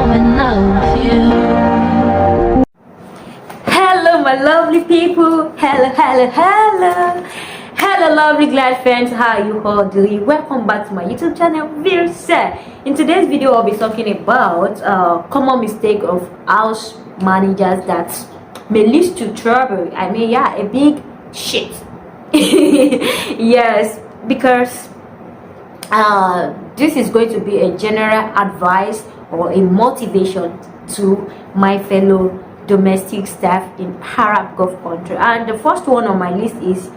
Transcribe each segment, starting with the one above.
falling out with you. Hello my lovely people, hello lovely glad fans, how you all doing? Welcome back to my YouTube channel, VCEL. In today's video I'll be talking about common mistake of house managers that may lead to trouble. I mean, yeah, a big shit. Yes, because this is going to be a general advice or a motivation to my fellow domestic staff in Arab Gulf country. And the first one on my list is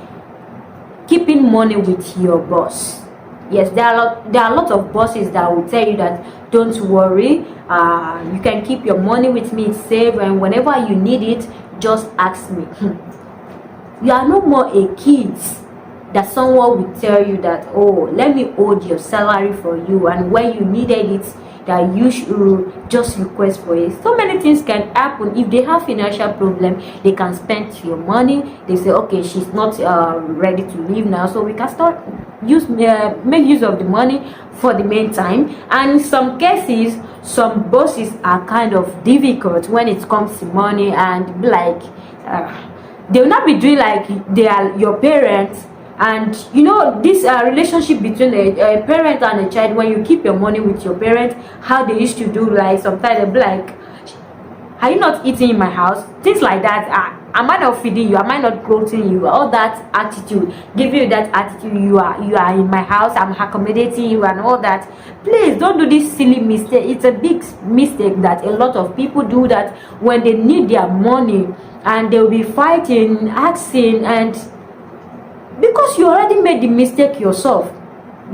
keeping money with your boss. Yes, there are a lot of bosses that will tell you that don't worry, you can keep your money with me, it's safe, and whenever you need it, just ask me. You are no more a kid that someone will tell you that, oh, let me hold your salary for you, and when you needed it, that you should just request for it. So many things can happen. If they have financial problem, they can spend your money. They say, okay, she's not ready to leave now, so we can start make use of the money for the meantime. And in some cases, some bosses are kind of difficult when it comes to money, and like they will not be doing like they are your parents. And you know, this relationship between a parent and a child, when you keep your money with your parent, how they used to do, like sometimes they'll be like, are you not eating in my house? Things like that. Am I not feeding you? Am I not clothing you? All that attitude, giving you that attitude, you are in my house, I'm accommodating you and all that. Please don't do this silly mistake. It's a big mistake that a lot of people do, that when they need their money and they'll be fighting, asking, and because you already made the mistake yourself.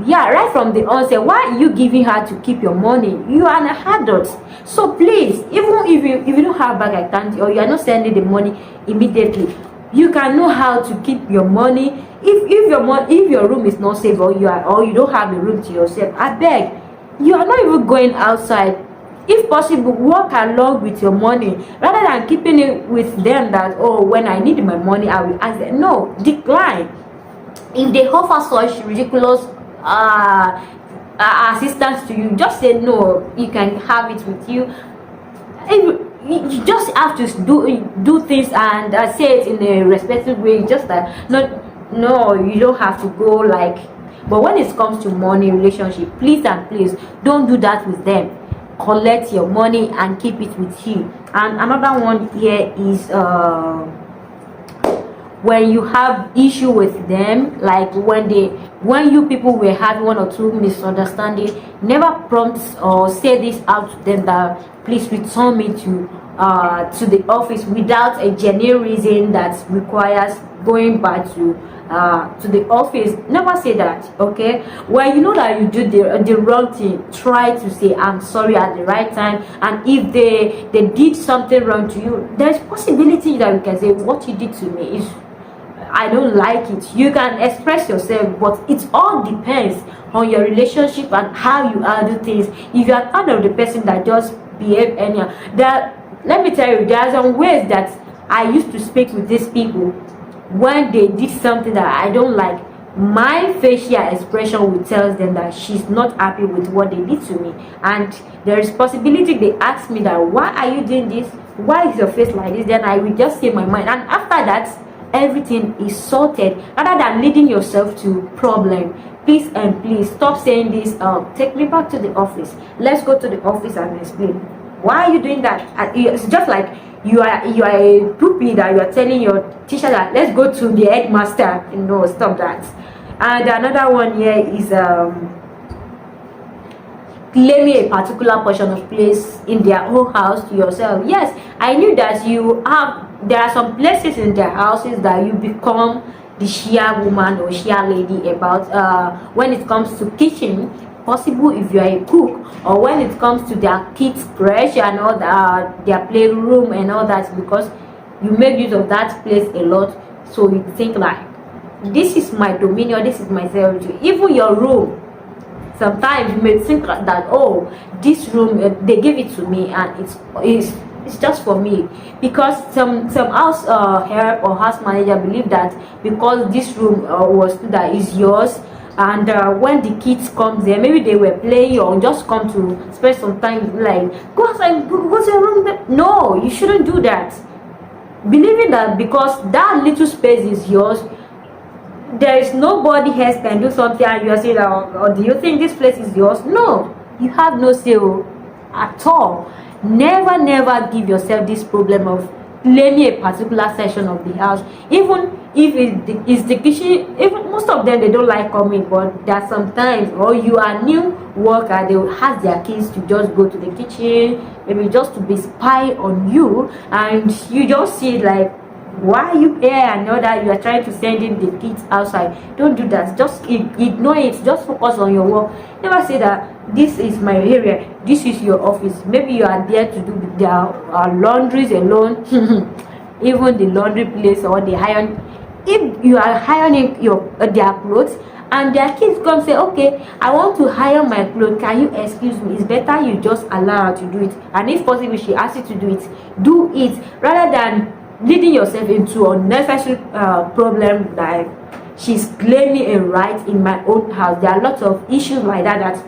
Yeah, right from the onset, why are you giving her to keep your money? You are an adult, so please, even if you don't have bank account, or you are not sending the money immediately, you can know how to keep your money. If your room is not safe, or you don't have a room to yourself, I beg, you are not even going outside. If possible, work along with your money rather than keeping it with them, that, oh, when I need my money I will ask them. No, decline. If they offer such ridiculous assistance to you, just say no. You can have it with you. You just have to do things and say it in a respectful way. Just that, no, you don't have to go like. But when it comes to money relationship, please and please don't do that with them. Collect your money and keep it with you. And another one here is when you have issue with them, like when you people were having one or two misunderstanding, never prompt or say this out to them that please return me to the office without a genuine reason that requires going back to the office. Never say that, okay? When you know that you do the wrong thing, try to say I'm sorry at the right time. And if they did something wrong to you, there's possibility that you can say, what you did to me is, I don't like it. You can express yourself, but it all depends on your relationship and how you handle things. If you are kind of the person that just behave anyhow, let me tell you, there are some ways that I used to speak with these people. When they did something that I don't like, my facial expression will tell them that she's not happy with what they did to me. And there is possibility they ask me that, why are you doing this? Why is your face like this? Then I will just say my mind, and after that everything is sorted, rather than leading yourself to problem. Please and please stop saying this, take me back to the office, let's go to the office and explain. Why are you doing that? It's just like you are a pupil that you are telling your teacher that let's go to the headmaster. No, stop that. And another one here is claiming a particular portion of place in their own house to yourself. Yes, I knew that there are some places in their houses that you become the Shia woman or Shia lady about when it comes to kitchen. Possible if you are a cook, or when it comes to their kids creche and all that, their playroom and all that, because you make use of that place a lot. So you think like, this is my dominion, this is my territory. Even your room, sometimes you may think that, oh, this room they gave it to me and it's just for me, because some house help or house manager believe that because this room that is yours, and when the kids come there, maybe they were playing or just come to spend some time, like, go outside, go to your room. No, you shouldn't do that. Believing that because that little space is yours, there is nobody else can do something and you are saying, or do you think this place is yours? No, you have no say at all. Never give yourself this problem of claiming a particular section of the house, even if it's the kitchen. Even most of them, they don't like coming, but there sometimes, or you are new worker, they will ask their kids to just go to the kitchen, maybe just to be spy on you, and you just see it like, why are you here, and know that you are trying to send in the kids outside. Don't do that. Just ignore it. Just focus on your work. Never say that this is my area, this is your office. Maybe you are there to do their laundries alone. Even the laundry place, or the iron. If you are ironing their clothes and their kids come say, okay, I want to iron my clothes, can you excuse me? It's better you just allow her to do it, and if possible she asks you to do it rather than leading yourself into unnecessary problem, like she's claiming a right in my own house. There are lots of issues like that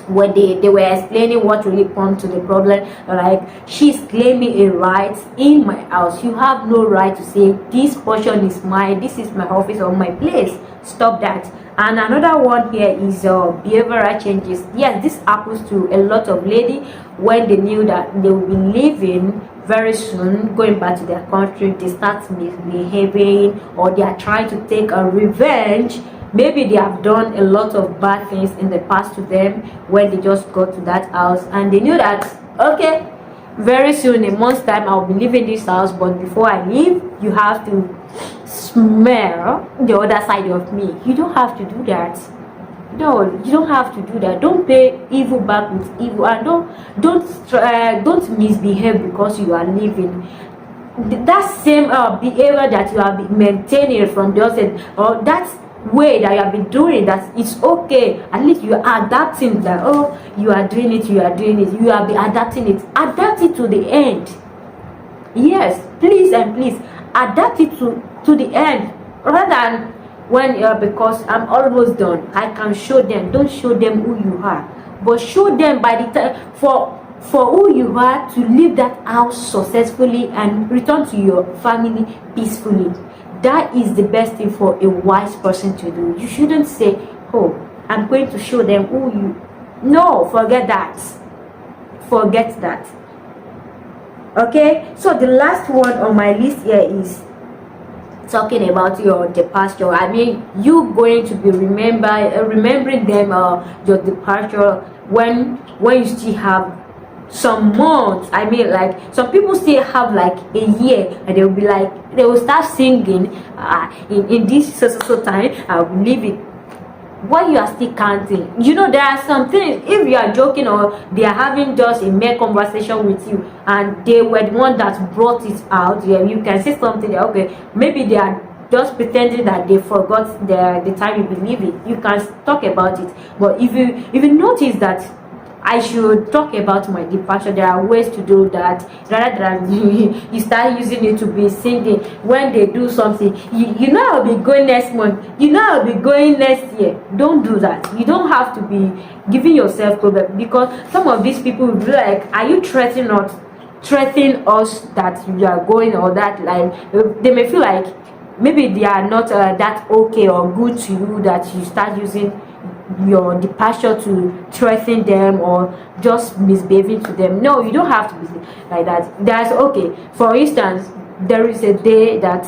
when they were explaining what really comes to the problem, like, she's claiming a right in my house. You have no right to say this portion is mine, this is my office or my place. Stop that. And another one here is behavioral changes. Yes, this happens to a lot of ladies when they knew that they will be leaving very soon, going back to their country. They start misbehaving, or they are trying to take a revenge. Maybe they have done a lot of bad things in the past to them when they just got to that house, and they knew that, okay, very soon, a month's time, I'll be leaving this house, but before I leave, you have to smell the other side of me. You don't have to do that. No, you don't have to do that. Don't pay evil back with evil, and don't misbehave because you are leaving. That same behavior that you have been maintaining from the outset, or that way that you have been doing, that it's okay, at least you are adapting. That, oh, you are doing it, you have been adapting it. Adapt it to the end. Yes, please and please adapt it to the end, rather than when because I'm almost done, I can show them. Don't show them who you are, but show them by the time for who you are, to leave that house successfully and return to your family peacefully. That is the best thing for a wise person to do. You shouldn't say, oh, I'm going to show them who you. No, forget that. Forget that. Okay, so the last one on my list here is talking about your departure. I mean, you going to be remembering them, your departure, when you still have some months. I mean, like, some people still have like a year, and they'll be like, they will start singing in this so time I will leave it. While you are still counting, you know, there are some things, if you are joking or they are having just a mere conversation with you and they were the one that brought it out, yeah, you can say something that, okay, maybe they are just pretending that they forgot the time you believe it. You can talk about it, but if you notice that I should talk about my departure, there are ways to do that, rather than you start using it to be singing when they do something. You know, I'll be going next month, you know, I'll be going next year. Don't do that. You don't have to be giving yourself problem, because some of these people will be like, are you threatening us that you are going, or that, like, they may feel like maybe they are not that okay or good to you, that you start using your departure to threaten them or just misbehaving to them. No, you don't have to be like that. That's okay. For instance, there is a day that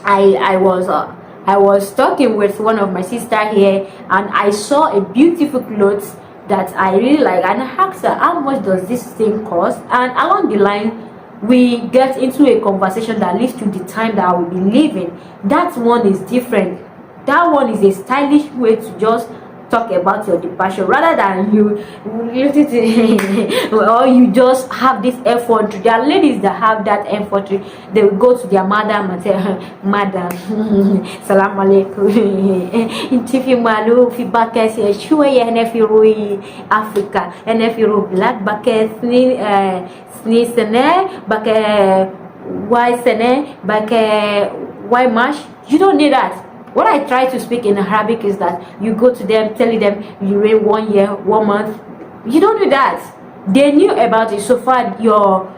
I was talking with one of my sister here, and I saw a beautiful clothes that I really like, and I asked her, how much does this thing cost? And along the line, we get into a conversation that leads to the time that I will be leaving. That one is different. That one is a stylish way to just talk about your departure, rather than you or you just have this effort. There are ladies that have that effort. They will go to their madam and say, madam, salam alaikum, intifi malu fi bakes shuwe nefiru Africa, nefiru black bakes ni sene bake white sene bake white mash. You don't need that. What I try to speak in Arabic is that you go to them telling them you reign 1 year, 1 month. You don't do that. They knew about it. So far your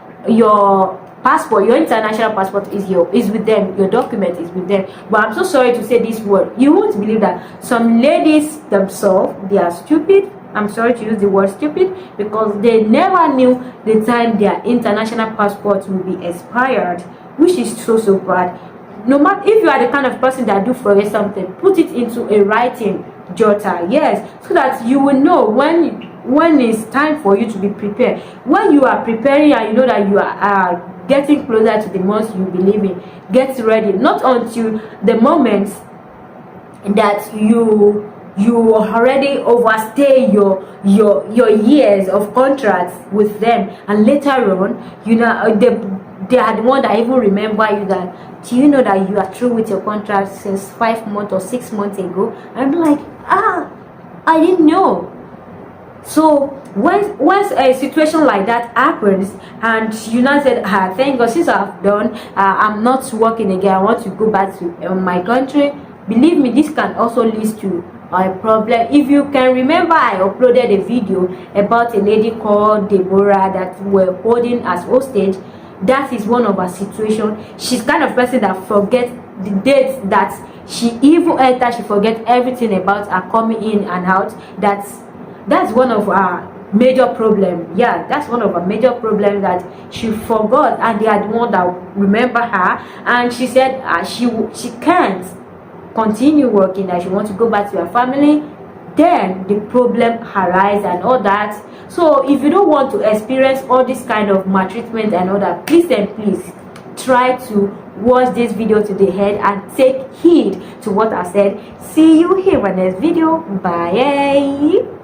passport, your international passport is with them, your document is with them. But I'm so sorry to say this word, you won't believe that some ladies themselves, they are stupid. I'm sorry to use the word stupid, because they never knew the time their international passport will be expired, which is so bad. No matter if you are the kind of person that do forget something, put it into a writing jotter, yes, so that you will know when it's time for you to be prepared. When you are preparing and you know that you are getting closer to the months you believe in, get ready. Not until the moment that you already overstay your years of contracts with them, and later on, you know, they are the one that even remember you that, do you know that you are through with your contract since 5 months or 6 months ago? I'm like, I didn't know. So once a situation like that happens and you now said, thank God, since I've done, I'm not working again, I want to go back to my country, believe me, this can also lead to a problem. If you can remember, I uploaded a video about a lady called Deborah that were holding as hostage. That is one of her situations. She's kind of person that forgets the dates that she even entered. She forget everything about her coming in and out. That's one of our major problem. Yeah, that's one of our major problems, that she forgot, and they are the one that remember her, and she said she can't continue working, that she wants to go back to her family. Then the problem arise and all that. So if you don't want to experience all this kind of maltreatment and all that, please try to watch this video to the head and take heed to what I said. See you here in my next video. Bye.